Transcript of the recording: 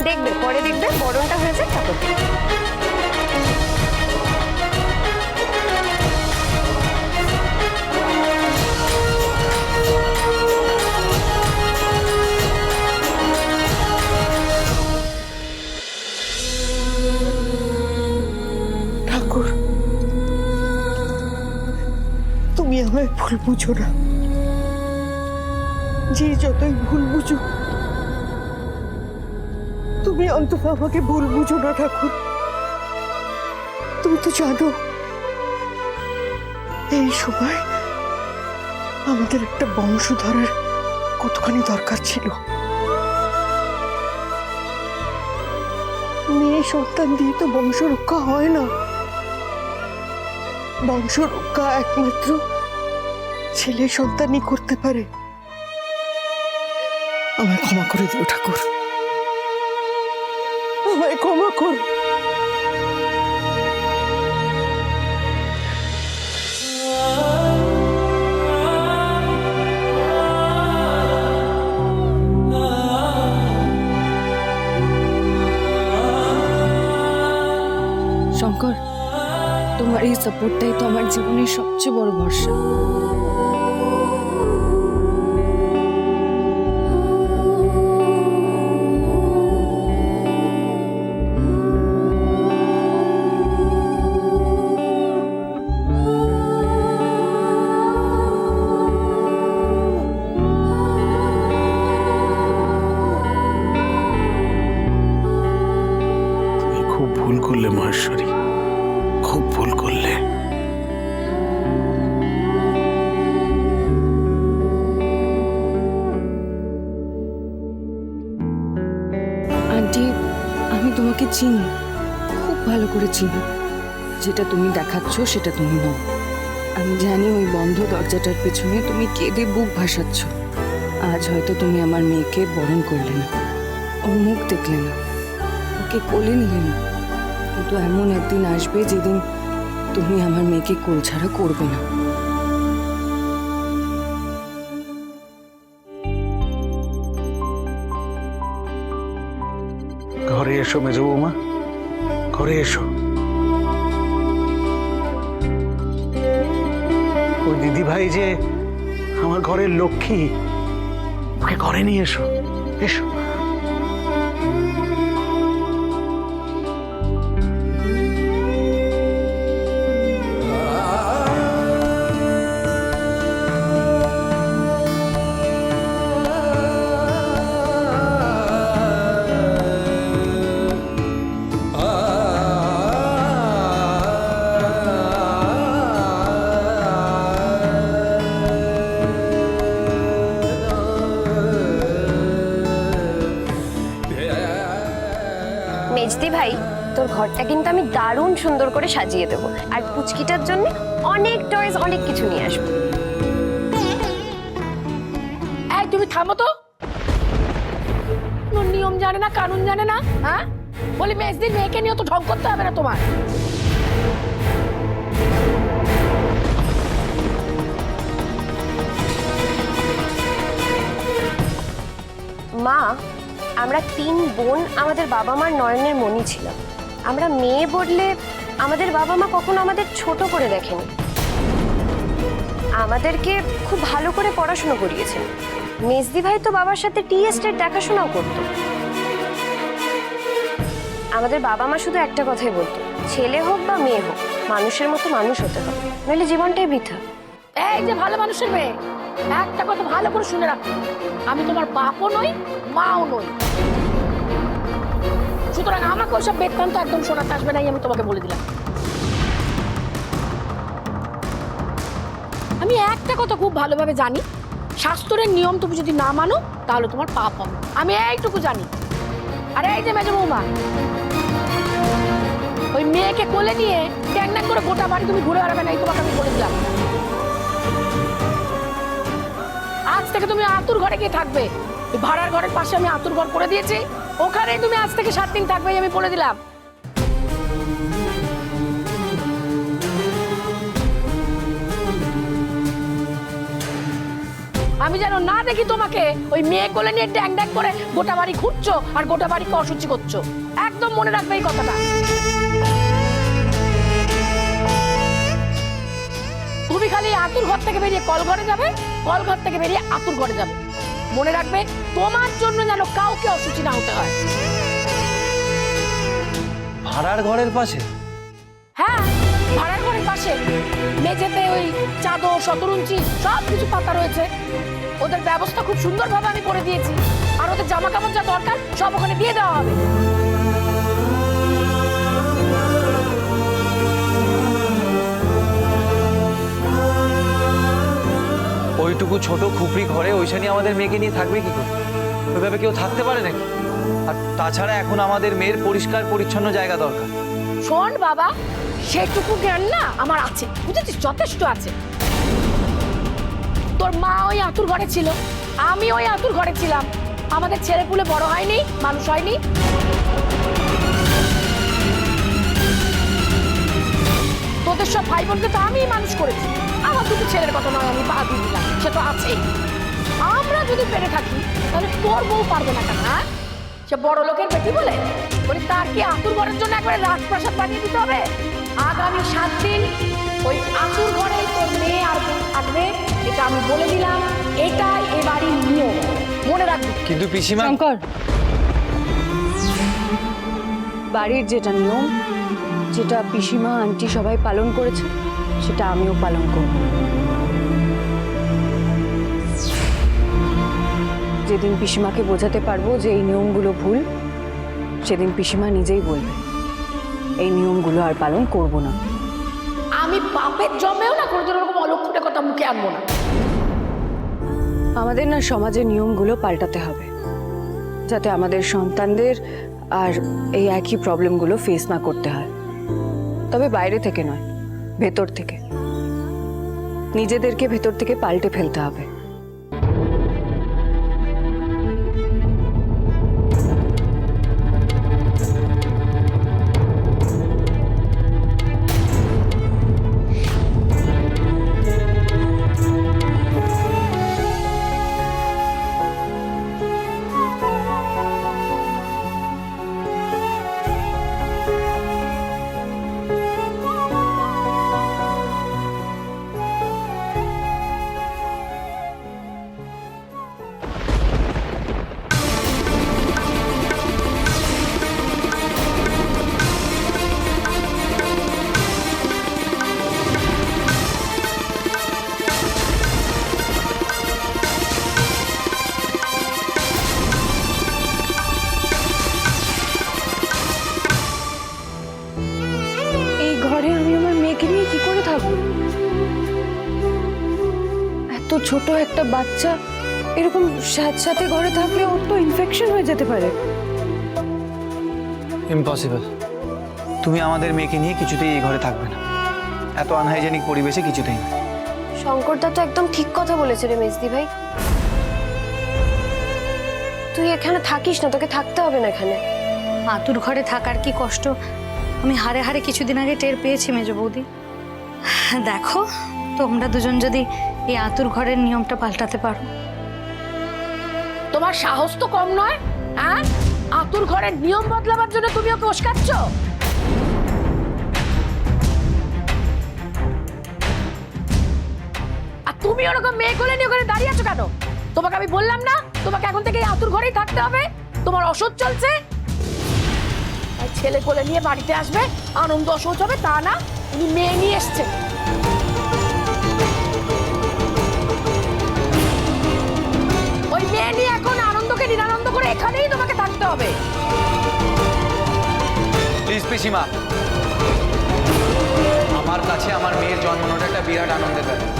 দেখবে, পরে দেখবে বরণটা হয়েছে তারপর ঠাকুর, তুমি আমায় ভুল বুঝো না। যে যতই ভুল বুঝো, তুমি অন্তত আমাকে ভুল বুঝো না ঠাকুর। তুমি তো জানো এই সময় আমাদের একটা বংশধরের কতখানি দরকার ছিল। মেয়ে সন্তান দিয়ে তো বংশ রক্ষা হয় না। বংশ রক্ষা একমাত্র ছেলে সন্তানই করতে পারে। আমায় ক্ষমা করে দিও ঠাকুর, আমায় ক্ষমা কর। শঙ্কর, তোমার এই সাপোর্টটাই তো আমার জীবনের সবচেয়ে বড় ভরসা। তুমি খুব ভুল করলে মহেশ্বরী, খুব ভুল করলে। আন্টি, আমি তোমাকে চিনি, খুব ভালো করে চিনি। যেটা তুমি দেখাচ্ছ সেটা তুমি নও। আমি জানি ওই বন্ধ দরজাটার পেছনে তুমি কেঁদে বুক ভাসাচ্ছ। আজ হয়তো তুমি আমার মেয়েকে বরণ করলে না, ওর মুখ দেখলে না, ওকে কোলে নিলে না, কিন্তু এমন একদিন আসবে যেদিন তুমি আমার মেয়েকে কোল ছাড়া করবে না। ঘরে এসো মেজ বৌমা, ঘরে এসো। ওই দিদি ভাই যে আমার ঘরের লক্ষ্মী, ওকে ঘরে নিয়ে এসো, এসো। মেজদি ভাই, তোর ঘরটা কিন্তু আমি দারুণ সুন্দর করে সাজিয়ে দেবো, আর পুচকিটার জন্য অনেক টয়েস, অনেক কিছু নিয়ে আসবো। এই তুমি থামো তো, কোনো নিয়ম জানে না, কানুন জানে না। হ্যাঁ বলি, মেজদির মেয়েকে নিয়ে তো ঢং করতে হবে না তোমার। মা, আমরা 3 বোন আমাদের বাবা মার নয়নের মণি ছিলাম। আমরা মেয়ে বললে আমাদের বাবা মা কখনো আমাদের ছোট করে দেখেনি। আমাদেরকে খুব ভালো করে পড়াশোনা করিয়েছেন। মেজদি ভাই তো বাবার সাথে টি এস্টেট দেখাশোনাও করতো। আমাদের বাবা মা শুধু একটা কথাই বলতো, ছেলে হোক বা মেয়ে হোক, মানুষের মতো মানুষ হতে হবে, নইলে জীবনটাই বৃথা। এই যে ভালো মানুষের মেয়ে, একটা কথা ভালো করে শুনে রাখো, আমি তোমার বাপও নই, মাও নই। সুতরাং আমাকে ওসব বেতন তো একদম শোনাতে আসবে না, আমি তোমাকে বলে দিলাম। আমি একটা কথা খুব ভালোভাবে জানি, শাস্ত্রের নিয়ম তুমি যদি না মানো তাহলে তোমার পাপ হবে, আমি এইটুকু জানি। আরে এই যে মেজ বৌমা, ওই মেয়েকে কোলে নিয়ে ট্যাং ট্যাং করে গোটা বাড়ি তুমি ঘুরে বেড়াবে না, এই তোমাকে আমি বলে দিলাম। আজ থেকে তুমি আতুর ঘরে গিয়ে থাকবে, ভাড়ার ঘরের পাশে আমি আতুর ঘর করে দিয়েছি, ওখানেই তুমি আজ থেকে 7 দিন থাকবে, আমি বলে দিলাম। আমি যেন না দেখি তোমাকে ওই মেয়ে কোলে নিয়ে ড্যাং ড্যাং করে গোটা বাড়ি ঘুরছো আর গোটা বাড়িকে অসুচি করছো। একদম মনে রাখবে এই কথাটা। তুমি খালি আতুর ঘর থেকে বেরিয়ে কল ঘরে যাবে, কল ঘর থেকে বেরিয়ে আতুর ঘরে যাবে। মনে রাখবে তোমার জন্য যেন কাউকে অসুচি না হতে হয়। ভাড়ার ঘরের পাশে? হ্যাঁ, ভাড়ার ঘরের পাশে মেঝেতে ওই চাদর শতরঞ্চি সব কিছু পাতা রয়েছে। ওদের ব্যবস্থা খুব সুন্দরভাবে আমি করে দিয়েছি, আর ওদের জামা কাপড় যা দরকার সব ওখানে দিয়ে দেওয়া হবে। ওইটুকু ছোট খুপড়ি ঘরে ওইখানে আমাদের মেয়েকে নিয়ে থাকবে কি করে? ওইভাবে কেউ থাকতে পারে নাকি? আর তাছাড়া এখন আমাদের মেয়ের পরিষ্কার পরিচ্ছন্ন জায়গা দরকার। শোন বাবা, সেটুকু জ্ঞান না আমার আছে, বুঝেছিস? যথেষ্ট আছে। তোর মা ওই আতুর ঘরে ছিল, আমি ওই আতুর ঘরে ছিলাম। আমাদের ছেলেপুলে বড় হয়নি, মানুষ হয়নি। তোদের সব ভাই বোনকে তো আমিই মানুষ করেছি। আমার দুটো ছেলের কথা নয় আমি পা দিয়ে দিলাম, সে তো আছেই। আমরা যদি পেরে থাকি তাহলে তোর বউ পারবে না কেন? হ্যাঁ, সে বড় লোকের বেটি বলে তার কি আতুর ঘরের জন্য একবারে রাজপ্রাসাদ বানিয়ে দিতে হবে? আগামী 7 দিন ওই আতুর ঘরে তোর মেয়ে আর বোন থাকবে, এটা আমি বলে দিলাম। এটাই এ বাড়ির নিয়ম, মনে রাখবি। কিন্তু পিসিমা, শঙ্কর, বাড়ির যেটা নিয়ম, যেটা পিসিমা আন্টি সবাই পালন করেছে, সেটা আমিও পালন করব। যেদিন পিসিমাকে বোঝাতে পারবো যে এই নিয়মগুলো ভুল, সেদিন পিসিমা নিজেই বলবে এই নিয়মগুলো আর পালন করব না। আমি পাপের জন্মেও না কোনোদিন ওরকম অলক্ষণের কথা মুখে আনবো না। আমাদের না সমাজের নিয়মগুলো পাল্টাতে হবে, যাতে আমাদের সন্তানদের আর এই একই প্রবলেমগুলো ফেস না করতে হয়। তবে বাইরে থেকে নয়, ভেতর থেকে। নিজেদেরকে ভেতর থেকে পাল্টে ফেলতে হবে। এত ছোট একটা বাচ্চা এরকম সাথে ঘরে থাকলে ওর তো ইনফেকশন হয়ে যেতে পারে। ইম্পসিবল। তুমি আমাদের মেয়েকে নিয়ে কিছুতেই এই ঘরে থাকবে না, এত আনহাইজেনিক পরিবেশে কিছুতেই না। শঙ্করদা তো একদম ঠিক কথা বলেছে রে মেজদি ভাই। তুই এখানে থাকিস না, তোকে থাকতে হবে না এখানে। আতুর ঘরে থাকার কি কষ্ট আমি হারে হারে কিছুদিন আগে টের পেয়েছি মেজ বৌদি। দেখো তোমরা দুজন যদি এই আতুর ঘরের নিয়মটা পাল্টাতে পারো। তোমার সাহস তো কম নয়, হ্যাঁ? আতুর ঘরের নিয়ম বদলাবার জন্য তুমি ওকে উস্কাচ্ছ। আর তুমি ওরকম মেয়ে কোলে নিয়ে ওখানে দাঁড়িয়ে আছো কেন? তোমাকে আমি বললাম না তোমাকে এখন থেকে এই আতুর ঘরেই থাকতে হবে? তোমার অসহ্য চলছে। আর ছেলে কোলে নিয়ে বাড়িতে আসবে, আনন্দ অসহ্য হবে তা না, উনি মেয়ে নিয়ে এসছে। ওই মেয়ে নিয়ে এখন আনন্দকে নিরানন্দ করে এখানেই তোমাকে থাকতে হবে। প্লিজ পিসিমা, আমার কাছে আমার মেয়ের জন্মানোটা একটা বিরাট আনন্দের ব্যাপার।